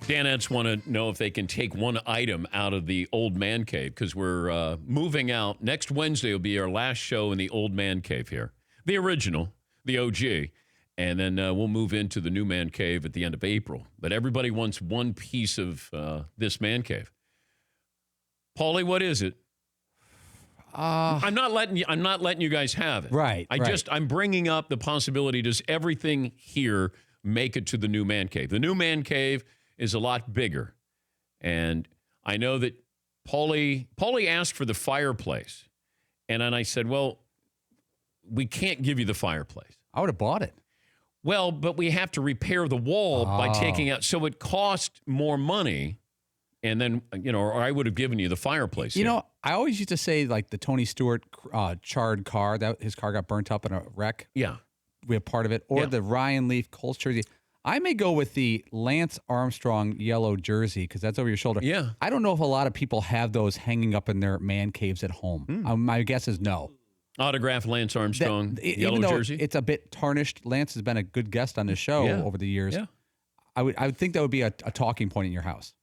Danettes want to know if they can take one item out of the old man cave because we're moving out. Next Wednesday will be our last show in the old man cave here. The original, the OG. And then we'll move into the new man cave at the end of April. But everybody wants one piece of this man cave. Paulie, what is it? I'm not letting you guys have it. Right. I'm bringing up the possibility, does everything here make it to the new man cave? The new man cave is a lot bigger. And I know that Paulie asked for the fireplace. And then I said, well, we can't give you the fireplace. I would have bought it. Well, but we have to repair the wall by taking out. So it cost more money. And then, or I would have given you the fireplace. I always used to say, like, the Tony Stewart charred car, that his car got burnt up in a wreck. Yeah. We have part of it. Or the Ryan Leaf Colts jersey. I may go with the Lance Armstrong yellow jersey because that's over your shoulder. Yeah. I don't know if a lot of people have those hanging up in their man caves at home. My guess is no. Autographed Lance Armstrong yellow even though jersey? It's a bit tarnished. Lance has been a good guest on the show over the years. Yeah. I would think that would be a talking point in your house.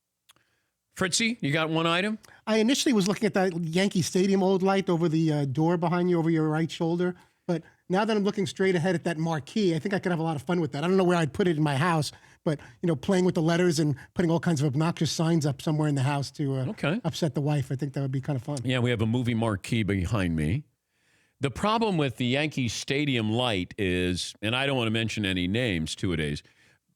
Fritzy, you got one item? I initially was looking at that Yankee Stadium old light over the door behind you, over your right shoulder. But now that I'm looking straight ahead at that marquee, I think I could have a lot of fun with that. I don't know where I'd put it in my house, but, playing with the letters and putting all kinds of obnoxious signs up somewhere in the house to upset the wife, I think that would be kind of fun. Yeah, we have a movie marquee behind me. The problem with the Yankee Stadium light is, and I don't want to mention any names two-a-days,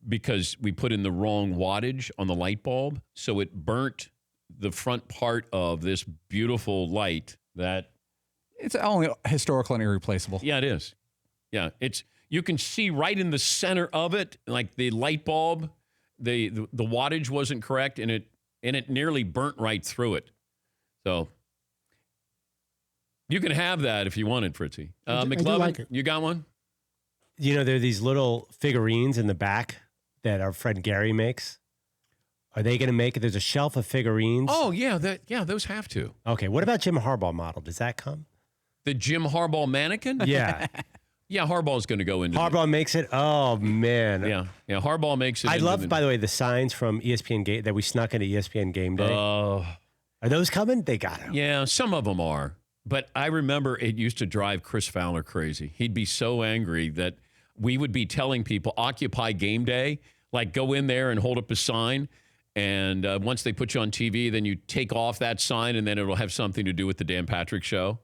because we put in the wrong wattage on the light bulb, so it burnt the front part of this beautiful light that... It's only historical and irreplaceable. Yeah, it is. Yeah, you can see right in the center of it, like the light bulb, the wattage wasn't correct, and it nearly burnt right through it. So you can have that if you wanted, Fritzy. McLovin, like it. You got one? There are these little figurines in the back that our friend Gary makes. Are they going to make it? There's a shelf of figurines. Oh, yeah, those have to. Okay, what about Jim Harbaugh model? Does that come? The Jim Harbaugh mannequin? Yeah. Yeah, Harbaugh's going to go into Harbaugh makes it? Oh, man. Yeah, Harbaugh makes it. I love, by the way, the signs from ESPN Game that we snuck into ESPN Game Day. Oh. Are those coming? They got them. Yeah, some of them are. But I remember it used to drive Chris Fowler crazy. He'd be so angry that we would be telling people, occupy game day, like go in there and hold up a sign. And once they put you on TV, then you take off that sign and then it'll have something to do with the Dan Patrick Show.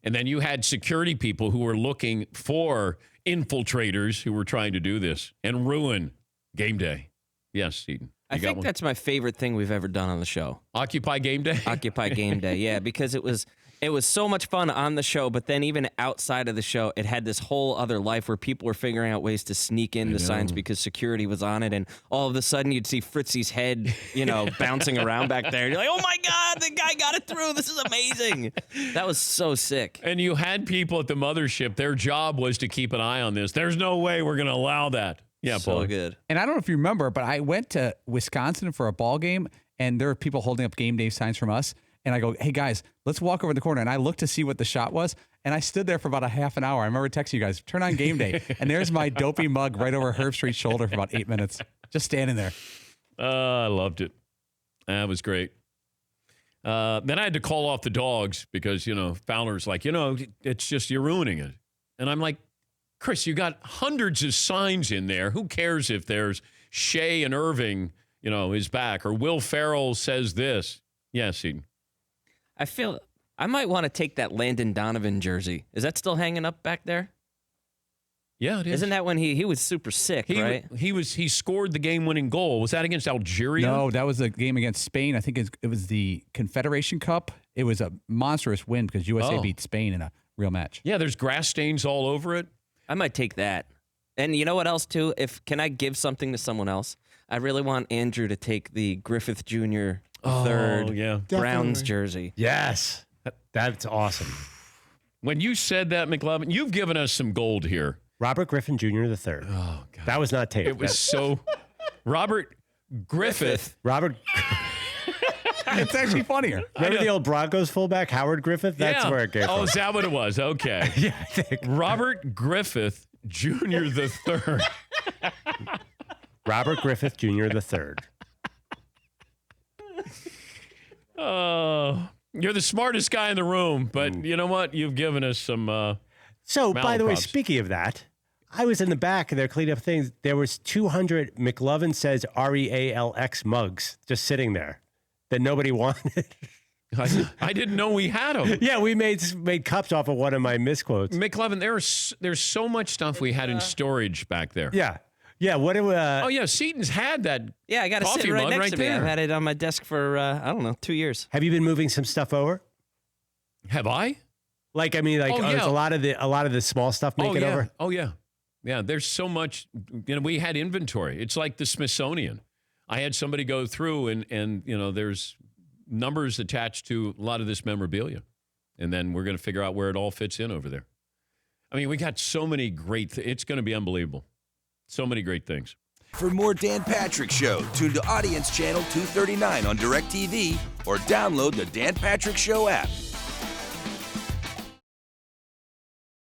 And then you had security people who were looking for infiltrators who were trying to do this and ruin game day. Yes, Eden. I think that's my favorite thing we've ever done on the show. Occupy game day? Occupy game day, yeah, because it was so much fun on the show, but then even outside of the show, it had this whole other life where people were figuring out ways to sneak in the signs because security was on it, and all of a sudden you'd see Fritzy's head, bouncing around back there. You're like, oh my God, the guy got it through. This is amazing. That was so sick. And you had people at the mothership, their job was to keep an eye on this. There's no way we're going to allow that. Yeah, so Paul. good. And I don't know if you remember, but I went to Wisconsin for a ball game, and there were people holding up game day signs from us. And I go, hey, guys, let's walk over the corner. And I looked to see what the shot was. And I stood there for about a half an hour. I remember texting you guys, turn on game day. And there's my dopey mug right over Herb Street's shoulder for about 8 minutes, just standing there. I loved it. That was great. Then I had to call off the dogs because, Fowler's like, it's just you're ruining it. And I'm like, Chris, you got hundreds of signs in there. Who cares if there's Shea and Irving, is back, or Will Ferrell says this. Yes, Eden. I feel I might want to take that Landon Donovan jersey. Is that still hanging up back there? Yeah, it is. Isn't that when he was super sick, right? He scored the game-winning goal. Was that against Algeria? No, that was a game against Spain. I think it was the Confederation Cup. It was a monstrous win because USA beat Spain in a real match. Yeah, there's grass stains all over it. I might take that. And you know what else, too? Can I give something to someone else? I really want Andrew to take the Griffith Jr. third Browns jersey. Yes. That's awesome. When you said that, McLovin, you've given us some gold here. Robert Griffin Jr. the third. Oh, God. That was not taped. It was so... Robert Griffith. Robert... It's actually funnier. Remember the old Broncos fullback, Howard Griffith? That's where it came from. Oh, is that what it was? Okay. Yeah, I think. Robert Griffith Jr. the third. Robert Griffith Jr. the third. You're the smartest guy in the room, but you know what? You've given us some. So, by the way, malaprops. speaking of that, I was in the back and they're cleaning up things. There was 200 McLovin says REALX mugs just sitting there that nobody wanted. I didn't know we had them. Yeah, we made cups off of one of my misquotes. McLevin, there's so much stuff we had in storage back there. Yeah. Yeah, what do Oh yeah, Seaton's had that. Yeah, I got to coffee sit right mug next right to me. there. I've had it on my desk for, I don't know, 2 years. Have you been moving some stuff over? Have I? Like, I mean, like, Oh, there's yeah. a lot of the small stuff make it over. Oh yeah. Yeah, there's so much. We had inventory. It's like the Smithsonian. I had somebody go through and there's numbers attached to a lot of this memorabilia. And then we're going to figure out where it all fits in over there. I mean, we got so many great it's going to be unbelievable. So many great things. For more Dan Patrick Show, tune to Audience Channel 239 on DirecTV or download the Dan Patrick Show app.